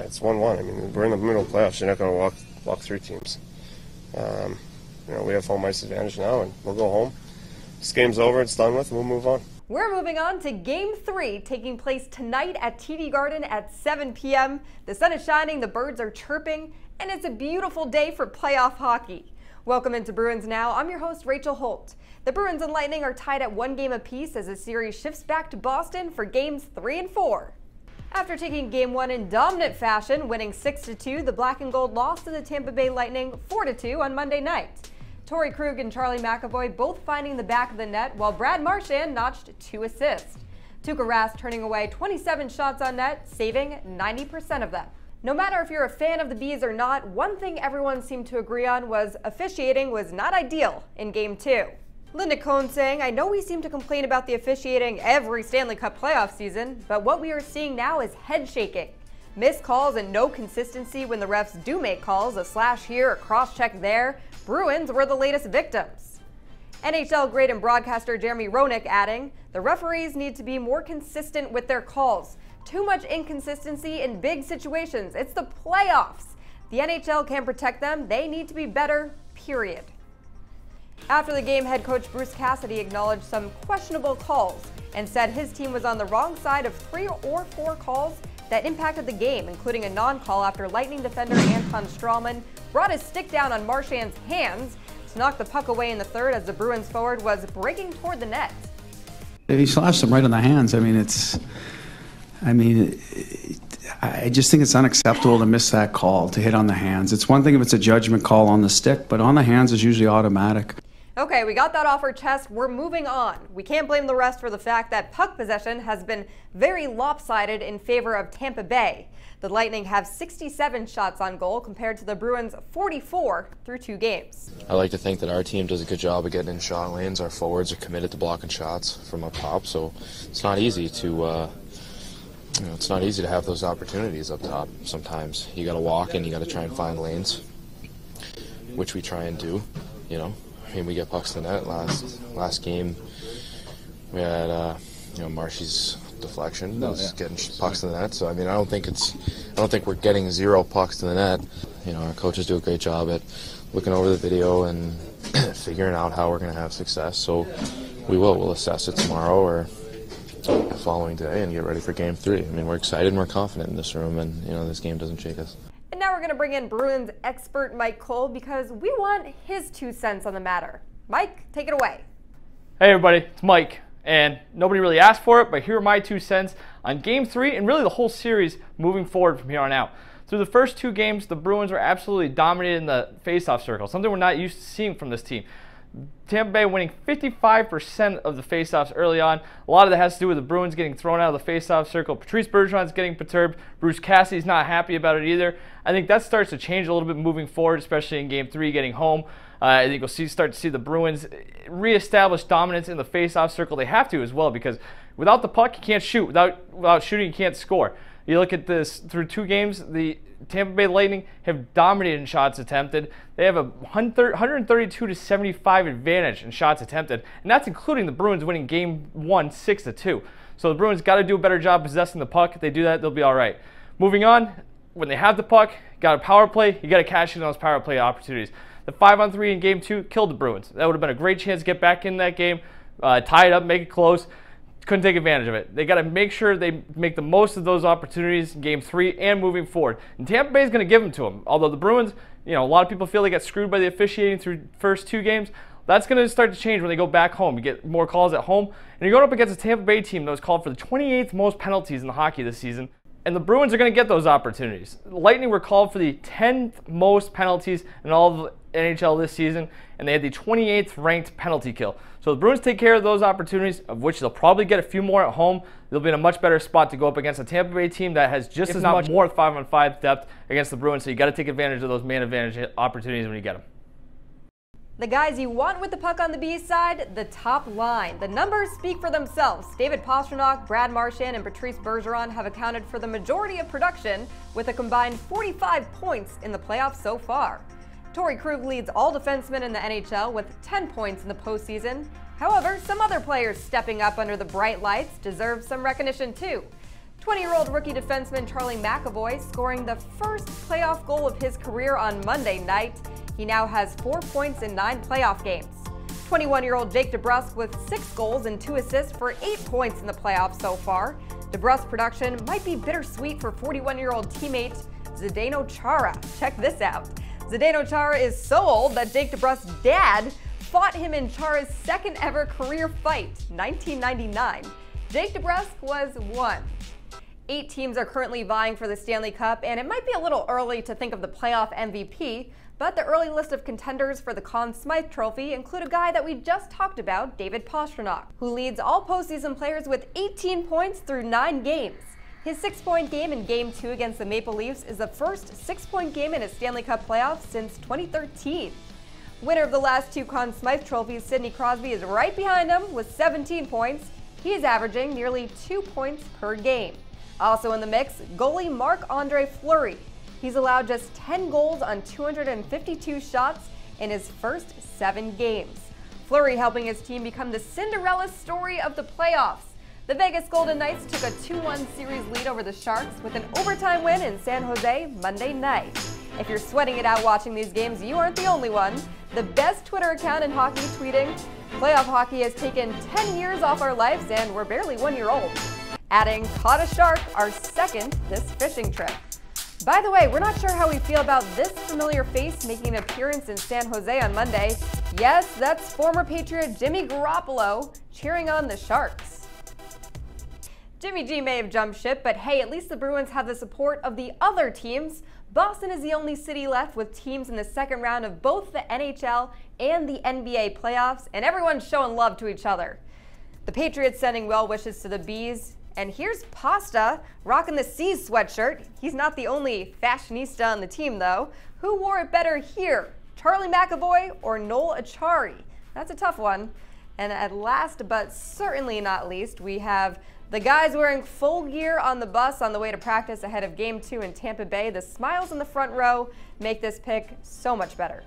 it's 1-1. I mean, we're in the middle of the playoffs. You're not going to walk through teams. We have home ice advantage now, and we'll go home. This game's over. It's done with. We'll move on. We're moving on to Game 3, taking place tonight at TD Garden at 7 p.m. The sun is shining, the birds are chirping, and it's a beautiful day for playoff hockey. Welcome into Bruins Now. I'm your host, Rachel Holt. The Bruins and Lightning are tied at 1 game apiece as the series shifts back to Boston for Games 3 and 4. After taking Game 1 in dominant fashion, winning 6-2, the Black and Gold lost to the Tampa Bay Lightning 4-2 on Monday night. Torrey Krug and Charlie McAvoy both finding the back of the net, while Brad Marchand notched 2 assists. Tuukka Rask turning away 27 shots on net, saving 90% of them. No matter if you're a fan of the Bees or not, one thing everyone seemed to agree on was officiating was not ideal in Game 2. Linda Cohn saying, "I know we seem to complain about the officiating every Stanley Cup playoff season, but what we are seeing now is head shaking. Missed calls and no consistency when the refs do make calls, a slash here, a cross check there. Bruins were the latest victims." NHL great and broadcaster Jeremy Roenick adding, "The referees need to be more consistent with their calls. Too much inconsistency in big situations. It's the playoffs. The NHL can't protect them. They need to be better, period." After the game, head coach Bruce Cassidy acknowledged some questionable calls and said his team was on the wrong side of 3 or 4 calls that impacted the game, including a non-call after Lightning defender Anton Strawman brought his stick down on Marchand's hands to knock the puck away in the third as the Bruins forward was breaking toward the net. He slashed him right on the hands. I just think it's unacceptable to miss that call, to hit on the hands. It's one thing if it's a judgment call on the stick, but on the hands is usually automatic. Okay, we got that off our chest. We're moving on. We can't blame the rest for the fact that puck possession has been very lopsided in favor of Tampa Bay. The Lightning have 67 shots on goal compared to the Bruins' 44 through 2 games. I like to think that our team does a good job of getting in shot lanes. Our forwards are committed to blocking shots from up top, so it's not easy to have those opportunities up top. Sometimes you got to walk and you got to try and find lanes, which we try and do. We get pucks to the net. Last game, we had Marshy's deflection was getting pucks to the net. So I don't think we're getting 0 pucks to the net. Our coaches do a great job at looking over the video and figuring out how we're going to have success. So we'll assess it tomorrow or the following day and get ready for Game 3. We're excited and we're confident in this room, and this game doesn't shake us. And now we're going to bring in Bruins expert Mike Cole because we want his 2 cents on the matter. Mike, take it away. Hey everybody, it's Mike, and nobody really asked for it, but here are my 2 cents on Game 3 and really the whole series moving forward from here on out. Through the first 2 games, the Bruins were absolutely dominating the faceoff circle, something we're not used to seeing from this team. Tampa Bay winning 55% of the faceoffs early on. A lot of that has to do with the Bruins getting thrown out of the faceoff circle. Patrice Bergeron's getting perturbed. Bruce Cassidy's not happy about it either. I think that starts to change a little bit moving forward, especially in Game 3 getting home. I think you'll start to see the Bruins reestablish dominance in the faceoff circle. They have to as well, because without the puck, you can't shoot. Without shooting, you can't score. You look at this through 2 games, the Tampa Bay Lightning have dominated in shots attempted. They have a 132-75 advantage in shots attempted, and that's including the Bruins winning Game 1 6-2. So the Bruins got to do a better job possessing the puck. If they do that, they'll be all right. Moving on, when they have the puck, got a power play, you got to cash in on those power play opportunities. The 5-on-3 in Game 2 killed the Bruins. That would have been a great chance to get back in that game, tie it up, make it close. Couldn't take advantage of it. They got to make sure they make the most of those opportunities in Game 3 and moving forward. And Tampa Bay is going to give them to them. Although the Bruins, a lot of people feel they got screwed by the officiating through the first 2 games. That's going to start to change when they go back home. You get more calls at home. And you're going up against a Tampa Bay team that was called for the 28th most penalties in the hockey this season. And the Bruins are going to get those opportunities. The Lightning were called for the 10th most penalties in all of the NHL this season, and they had the 28th ranked penalty kill. So the Bruins take care of those opportunities, of which they'll probably get a few more at home. They'll be in a much better spot to go up against a Tampa Bay team that has just as much more 5-on-5 depth against the Bruins, so you got to take advantage of those man advantage opportunities when you get them. The guys you want with the puck on the Bees side, the top line. The numbers speak for themselves. David Pastrnak, Brad Marchand, and Patrice Bergeron have accounted for the majority of production with a combined 45 points in the playoffs so far. Torrey Krug leads all defensemen in the NHL with 10 points in the postseason. However, some other players stepping up under the bright lights deserve some recognition too. 20-year-old rookie defenseman Charlie McAvoy scoring the first playoff goal of his career on Monday night. He now has 4 points in 9 playoff games. 21-year-old Jake DeBrusk with 6 goals and 2 assists for 8 points in the playoffs so far. DeBrusk's production might be bittersweet for 41-year-old teammate Zdeno Chara. Check this out. Zdeno Chara is so old that Jake DeBrusk's dad fought him in Chara's second ever career fight, 1999. Jake DeBrusk was 1. 8 teams are currently vying for the Stanley Cup, and it might be a little early to think of the playoff MVP, but the early list of contenders for the Conn Smythe Trophy include a guy that we just talked about, David Pastrnak, who leads all postseason players with 18 points through 9 games. His 6-point game in Game 2 against the Maple Leafs is the first 6-point game in a Stanley Cup playoff since 2013. Winner of the last 2 Conn Smythe trophies, Sidney Crosby, is right behind him with 17 points. He's averaging nearly 2 points per game. Also in the mix, goalie Marc-Andre Fleury. He's allowed just 10 goals on 252 shots in his first 7 games. Fleury helping his team become the Cinderella story of the playoffs. The Vegas Golden Knights took a 2-1 series lead over the Sharks with an overtime win in San Jose Monday night. If you're sweating it out watching these games, you aren't the only one. The best Twitter account in hockey tweeting, "Playoff hockey has taken 10 years off our lives and we're barely 1 year old." Adding, "Caught a shark, our second this fishing trip." By the way, we're not sure how we feel about this familiar face making an appearance in San Jose on Monday. Yes, that's former Patriot Jimmy Garoppolo cheering on the Sharks. Jimmy G may have jumped ship, but hey, at least the Bruins have the support of the other teams. Boston is the only city left with teams in the second round of both the NHL and the NBA playoffs, and everyone's showing love to each other. The Patriots sending well wishes to the Bees. And here's Pasta rocking the C's sweatshirt. He's not the only fashionista on the team, though. Who wore it better here, Charlie McAvoy or Noel Acciari? That's a tough one. And at last but certainly not least, we have the guys wearing full gear on the bus on the way to practice ahead of Game 2 in Tampa Bay. The smiles in the front row make this pick so much better.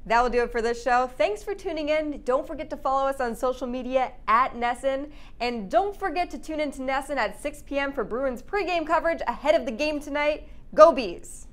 That will do it for this show. Thanks for tuning in. Don't forget to follow us on social media at Nesson. And don't forget to tune in to Nesson at 6 p.m. for Bruins pregame coverage ahead of the game tonight. Go Bees!